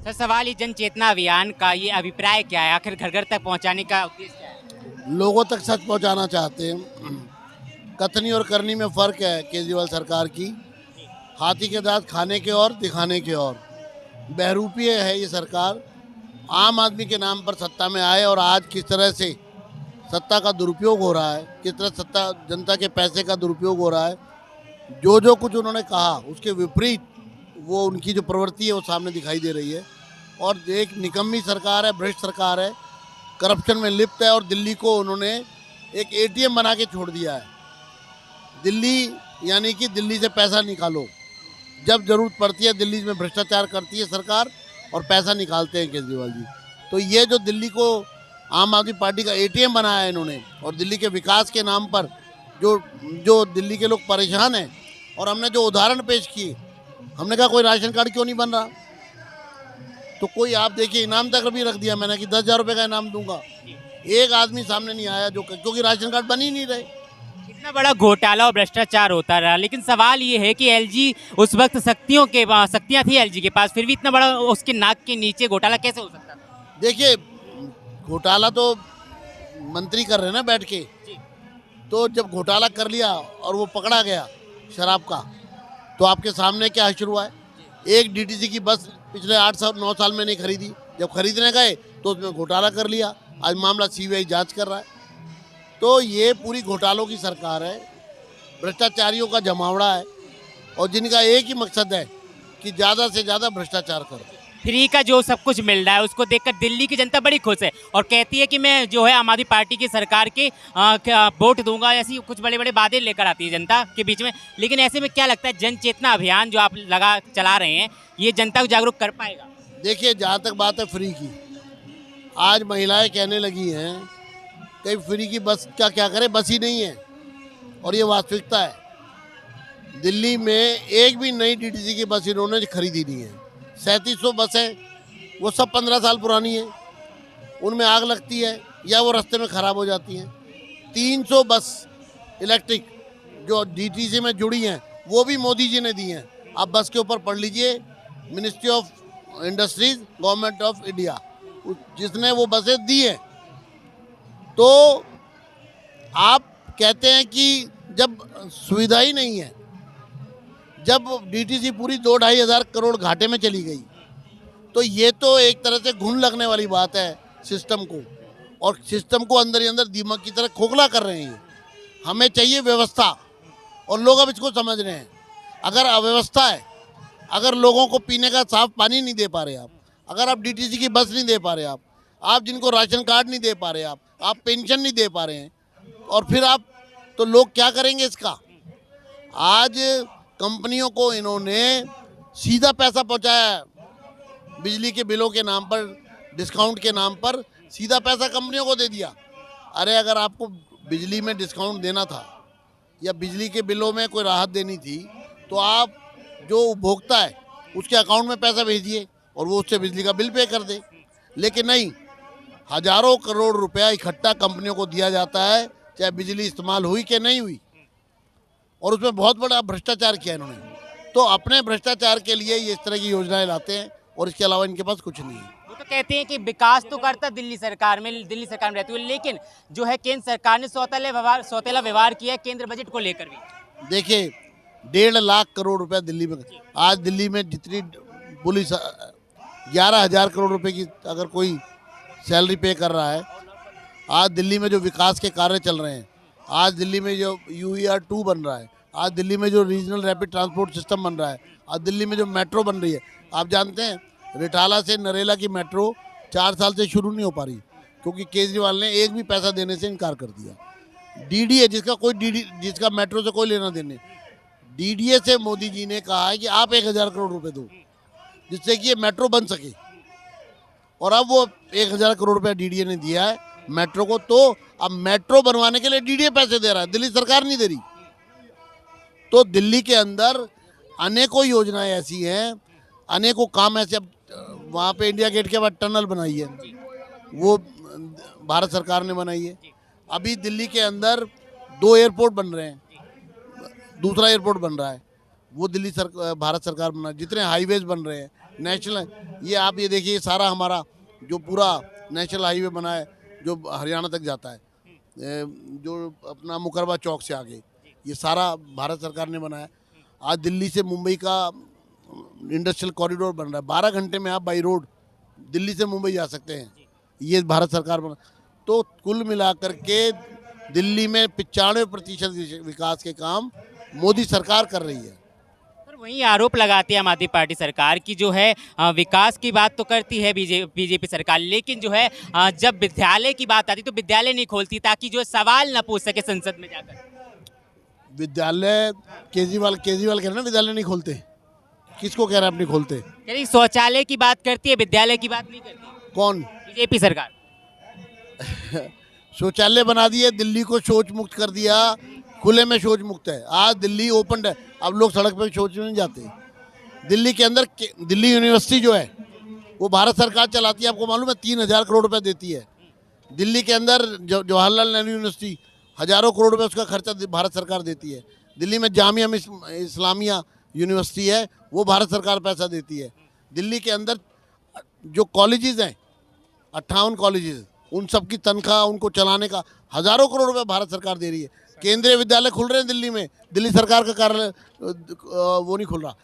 Sir सवाल ये जन चेतना अभियान का ये अभिप्राय क्या है, आखिर घर घर तक पहुंचाने का उद्देश्य क्या है? लोगों तक सच पहुंचाना चाहते हैं। कथनी और करनी में फ़र्क है केजरीवाल सरकार की। हाथी के दांत खाने के और दिखाने के और। बहरूपीय है ये सरकार। आम आदमी के नाम पर सत्ता में आए और आज किस तरह से सत्ता का दुरुपयोग हो रहा है, किस तरह सत्ता जनता के पैसे का दुरुपयोग हो रहा है, जो जो कुछ उन्होंने कहा उसके विपरीत वो उनकी जो प्रवृत्ति है वो सामने दिखाई दे रही है। और एक निकम्मी सरकार है, भ्रष्ट सरकार है, करप्शन में लिप्त है और दिल्ली को उन्होंने एक एटीएम बना के छोड़ दिया है। दिल्ली यानी कि दिल्ली से पैसा निकालो, जब जरूरत पड़ती है दिल्ली में भ्रष्टाचार करती है सरकार और पैसा निकालते हैं केजरीवाल जी। तो ये जो दिल्ली को आम आदमी पार्टी का एटीएम बनाया है इन्होंने, और दिल्ली के विकास के नाम पर जो जो दिल्ली के लोग परेशान हैं, और हमने जो उदाहरण पेश किए, हमने कहा कोई राशन कार्ड क्यों नहीं बन रहा, तो कोई आप देखिए इनाम तक भी रख दिया मैंने कि 10,000 रुपये का इनाम दूंगा। एक आदमी सामने नहीं आया जो, क्योंकि राशन कार्ड बन ही नहीं रहे। इतना बड़ा घोटाला और भ्रष्टाचार होता रहा, लेकिन सवाल ये है कि एलजी उस वक्त शक्तियां थी एलजी के पास, फिर भी इतना बड़ा उसके नाक के नीचे घोटाला कैसे हो सकता था? देखिए घोटाला तो मंत्री कर रहे हैं ना बैठ के। तो जब घोटाला कर लिया और वो पकड़ा गया शराब का, तो आपके सामने क्या शुरू हुआ है। एक डीटीसी की बस पिछले 8-9 साल में नहीं खरीदी, जब खरीदने गए तो उसमें घोटाला कर लिया। आज मामला सीबीआई जांच कर रहा है। तो ये पूरी घोटालों की सरकार है, भ्रष्टाचारियों का जमावड़ा है, और जिनका एक ही मकसद है कि ज़्यादा से ज़्यादा भ्रष्टाचार करो। फ्री का जो सब कुछ मिल रहा है उसको देखकर दिल्ली की जनता बड़ी खुश है और कहती है कि मैं जो है आम आदमी पार्टी की सरकार के वोट दूंगा, ऐसी कुछ बड़े बड़े वादे लेकर आती है जनता के बीच में। लेकिन ऐसे में क्या लगता है जन चेतना अभियान जो आप चला रहे हैं, ये जनता को जागरूक कर पाएगा? देखिए जहाँ तक बात है फ्री की, आज महिलाएं कहने लगी हैं कहीं फ्री की बस क्या क्या करें, बस ही नहीं है। और ये वास्तविकता है। दिल्ली में एक भी नई डीटीसी की बस इन्होंने खरीदी नहीं है। 3700 बसें, वो सब 15 साल पुरानी हैं, उनमें आग लगती है या वो रास्ते में ख़राब हो जाती हैं। 300 बस इलेक्ट्रिक जो डीटीसी में जुड़ी हैं वो भी मोदी जी ने दी हैं। आप बस के ऊपर पढ़ लीजिए, ministry of industries, government of India, जिसने वो बसें दी हैं। तो आप कहते हैं कि जब सुविधा ही नहीं है, जब डीटीसी पूरी 2-2.5 हज़ार करोड़ घाटे में चली गई, तो ये तो एक तरह से घुन लगने वाली बात है सिस्टम को, और सिस्टम को अंदर ही अंदर दीमक की तरह खोखला कर रहे हैं। हमें चाहिए व्यवस्था, और लोग अब इसको समझ रहे हैं। अगर अव्यवस्था है, अगर लोगों को पीने का साफ पानी नहीं दे पा रहे आप, अगर आप डीटीसी की बस नहीं दे पा रहे आप जिनको राशन कार्ड नहीं दे पा रहे आप पेंशन नहीं दे पा रहे हैं, और फिर आप, तो लोग क्या करेंगे इसका। आज कंपनियों को इन्होंने सीधा पैसा पहुंचाया है, बिजली के बिलों के नाम पर, डिस्काउंट के नाम पर सीधा पैसा कंपनियों को दे दिया। अरे अगर आपको बिजली में डिस्काउंट देना था या बिजली के बिलों में कोई राहत देनी थी, तो आप जो उपभोक्ता है उसके अकाउंट में पैसा भेजिए और वो उससे बिजली का बिल पे कर दे। लेकिन नहीं, हजारों करोड़ रुपया इकट्ठा कंपनियों को दिया जाता है, चाहे बिजली इस्तेमाल हुई कि नहीं हुई, और उसमें बहुत बड़ा भ्रष्टाचार किया इन्होंने। तो अपने भ्रष्टाचार के लिए ये इस तरह की योजनाएं लाते हैं, और इसके अलावा इनके पास कुछ नहीं है। वो तो कहते हैं कि विकास तो करता दिल्ली सरकार में रहती हुई, लेकिन जो है केंद्र सरकार ने सौतेला व्यवहार किया है केंद्र बजट को लेकर भी। देखिए 1.5 लाख करोड़ रुपया दिल्ली में, आज दिल्ली में जितनी पुलिस 11,000 करोड़ रुपए की अगर कोई सैलरी पे कर रहा है, आज दिल्ली में जो विकास के कार्य चल रहे हैं, आज दिल्ली में जो UER 2 बन रहा है, आज दिल्ली में जो रीजनल रैपिड ट्रांसपोर्ट सिस्टम बन रहा है, आज दिल्ली में जो मेट्रो बन रही है। आप जानते हैं रिटाला से नरेला की मेट्रो 4 साल से शुरू नहीं हो पा रही, क्योंकि केजरीवाल ने एक भी पैसा देने से इनकार कर दिया। DDA जिसका मेट्रो से कोई लेना देने, DDA से मोदी जी ने कहा है कि आप 1,000 करोड़ रुपए दो, जिससे कि ये मेट्रो बन सके, और अब वो 1,000 करोड़ रुपया DDA ने दिया है मेट्रो को। तो अब मेट्रो बनवाने के लिए DDA पैसे दे रहा है, दिल्ली सरकार नहीं दे रही। तो दिल्ली के अंदर अनेकों योजनाएं ऐसी हैं, अनेकों काम ऐसे। अब वहाँ पे इंडिया गेट के बाद टनल बनाई है, वो भारत सरकार ने बनाई है। अभी दिल्ली के अंदर 2 एयरपोर्ट बन रहे हैं, दूसरा एयरपोर्ट बन रहा है, वो भारत सरकार बना। जितने हाईवेज बन रहे हैं, नेशनल, ये आप ये देखिए सारा हमारा जो पूरा नेशनल हाईवे बना है जो हरियाणा तक जाता है, जो अपना मुकरबा चौक से आगे, ये सारा भारत सरकार ने बनाया। आज दिल्ली से मुंबई का इंडस्ट्रियल कॉरिडोर बन रहा है, 12 घंटे में आप बाई रोड दिल्ली से मुंबई जा सकते हैं, ये भारत सरकार बना। तो कुल मिलाकर के दिल्ली में 95% विकास के काम मोदी सरकार कर रही है। पर वहीं आरोप लगाती है आम आदमी पार्टी सरकार की जो है विकास की बात तो करती है बीजेपी सरकार, लेकिन जो है जब विद्यालय की बात आती तो विद्यालय नहीं खोलती ताकि जो है सवाल न पूछ सके संसद में जाकर। विद्यालय केजरीवाल कह रहे हैं ना विद्यालय नहीं खोलते, किसको कह रहे हैं आप नहीं खोलते? कह रही शौचालय की बात करती है, विद्यालय की बात नहीं करती कौन? बीजेपी सरकार। शौचालय बना दिए, दिल्ली को शौच मुक्त कर दिया, खुले में शौच मुक्त है। आज दिल्ली ओपन है, अब लोग सड़क पे शौच नहीं जाते। दिल्ली के अंदर दिल्ली यूनिवर्सिटी जो है वो भारत सरकार चलाती है, आपको मालूम है 3000 करोड़ रुपए देती है। दिल्ली के अंदर जवाहरलाल नेहरू यूनिवर्सिटी हजारों करोड़ रुपए उसका खर्चा भारत सरकार देती है। दिल्ली में जामिया इस्लामिया यूनिवर्सिटी है, वो भारत सरकार पैसा देती है। दिल्ली के अंदर जो कॉलेजेस हैं 58 कॉलेजेस, उन सब की तनख्वाह उनको चलाने का हजारों करोड़ रुपए भारत सरकार दे रही है। केंद्रीय विद्यालय खुल रहे हैं दिल्ली में, दिल्ली सरकार का कार्यालय वो नहीं खुल रहा।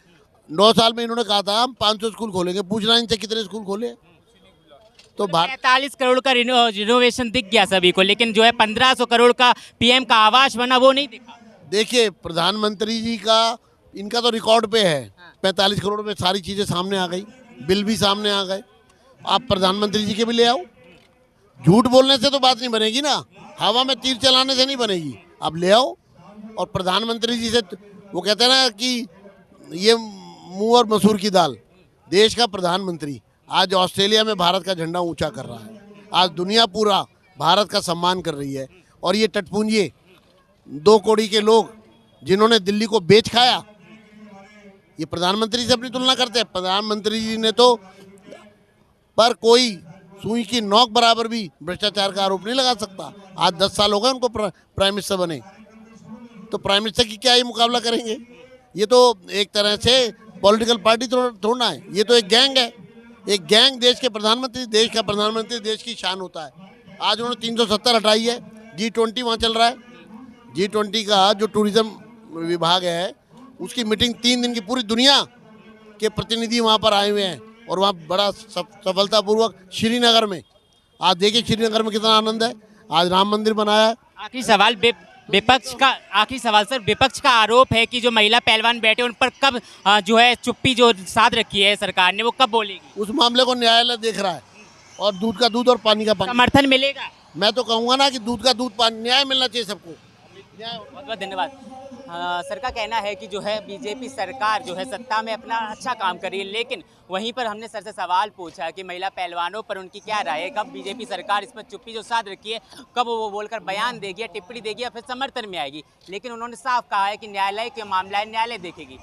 9 साल में इन्होंने कहा था हम 500 स्कूल खोलेंगे, पूछना नहीं चाहिए कितने स्कूल खोले। तो 45 करोड़ का रिनोवेशन दिख गया सभी को, लेकिन जो है 1500 करोड़ का पीएम का आवास बना वो नहीं दिखा। देखिए प्रधानमंत्री जी का इनका तो रिकॉर्ड पे है, 45 करोड़ में सारी चीज़ें सामने आ गई, बिल भी सामने आ गए। आप प्रधानमंत्री जी के भी ले आओ, झूठ बोलने से तो बात नहीं बनेगी ना, हवा में तीर चलाने से नहीं बनेगी। आप ले आओ और प्रधानमंत्री जी से वो कहते हैं ना कि ये मुंह और मसूर की दाल, देश का प्रधानमंत्री आज ऑस्ट्रेलिया में भारत का झंडा ऊंचा कर रहा है, आज दुनिया पूरा भारत का सम्मान कर रही है। और ये टटपुंजिए 2 कौड़ी के लोग जिन्होंने दिल्ली को बेच खाया, ये प्रधानमंत्री से अपनी तुलना करते हैं। प्रधानमंत्री जी ने तो पर कोई सुई की नोक बराबर भी भ्रष्टाचार का आरोप नहीं लगा सकता। आज 10 साल हो गए उनको प्राइम मिनिस्टर बने, तो प्राइम मिनिस्टर की क्या ये मुकाबला करेंगे? ये तो एक तरह से पॉलिटिकल पार्टी थोड़ा है, ये तो एक गैंग है। एक गैंग देश के प्रधानमंत्री, देश का प्रधानमंत्री देश की शान होता है। आज उन्होंने 370 हटाई है, G20 वहाँ चल रहा है। G20 का जो टूरिज्म विभाग है उसकी मीटिंग 3 दिन की, पूरी दुनिया के प्रतिनिधि वहाँ पर आए हुए हैं और वहाँ बड़ा सफलतापूर्वक श्रीनगर में, आज देखिए श्रीनगर में कितना आनंद है, आज राम मंदिर बनाया है। आखिरी सवाल आखिरी सवाल सर, विपक्ष का आरोप है कि जो महिला पहलवान बैठे उन पर कब जो है चुप्पी जो साध रखी है सरकार ने, वो कब बोलेगी? उस मामले को न्यायालय देख रहा है और दूध का दूध और पानी का पानी। समर्थन मिलेगा? मैं तो कहूँगा ना कि दूध का दूध पानी, न्याय मिलना चाहिए सबको। बहुत बहुत धन्यवाद। सर का कहना है कि जो है बीजेपी सरकार जो है सत्ता में अपना अच्छा काम कर रही है, लेकिन वहीं पर हमने सर से सवाल पूछा कि महिला पहलवानों पर उनकी क्या राय है, कब बीजेपी सरकार इस पर चुप्पी जो साध रखी है कब वो बोलकर बयान देगी या टिप्पणी देगी या फिर समर्थन में आएगी, लेकिन उन्होंने साफ कहा है कि न्यायालय के मामला है, न्यायालय देखेगी।